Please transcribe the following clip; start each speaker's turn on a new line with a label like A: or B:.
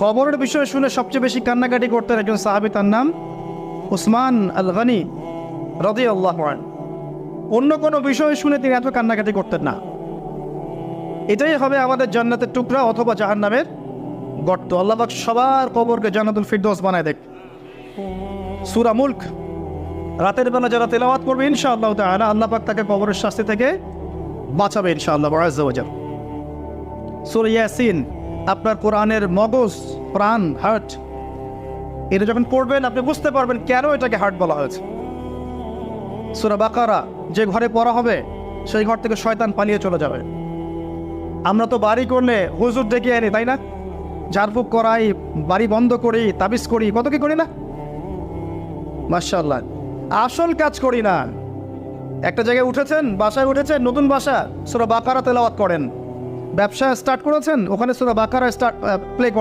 A: কবরের বিষয় শুনে সবচেয়ে বেশি কান্নাকাটি করতেন একজন সাহাবী, তার নাম উসমান আল গনি রাদিয়াল্লাহু আনহু। অন্য কোনো বিষয় শুনে তিনি এত কান্নাকাটি করতেন না। এটাই হবে আমাদের জান্নাতের টুকরা অথবা জাহান্নামের গর্ত। আল্লাহ পাক সবার কবরকে জান্নাতুল ফিরদৌস বানায় দেখ। সূরা মুলক রাতের বেলা যারা তেলাওয়াত করবে ইনশাআল্লাহ তাআলা, আল্লাহ পাক তাকে কবরের শাস্তি থেকে বাঁচাবে ইনশাআল্লাহ আযজা ওয়া জাল্লা। সূরা ইয়াসিন আপনার কোরআনের মগজ, প্রাণ, হার্ট, এটা যখন পড়বেন আপনি বুঝতে পারবেন কেন এটাকে হার্ট বলা হয়েছে। সূরা বাকারা যে ঘরে পড়া হবে সেই ঘর থেকে শয়তান পালিয়ে চলে যাবে। আমরা তো বাড়ি করলে হুজুর ডেকে আনি, তাই না? ঝাড়ফুঁক করাই, বাড়ি বন্ধ করি, তাবিজ করি, কত কি করি না? মাশাআল্লাহ, আসল কাজ করি না। একটা জায়গায় উঠেছেন, বাসায় উঠেছেন, নতুন বাসা, সূরা বাকারা তেলাওয়াত করেন। ব্যবসা স্টার্ট করেছেন, ওখানে সূরা বাকারা প্লে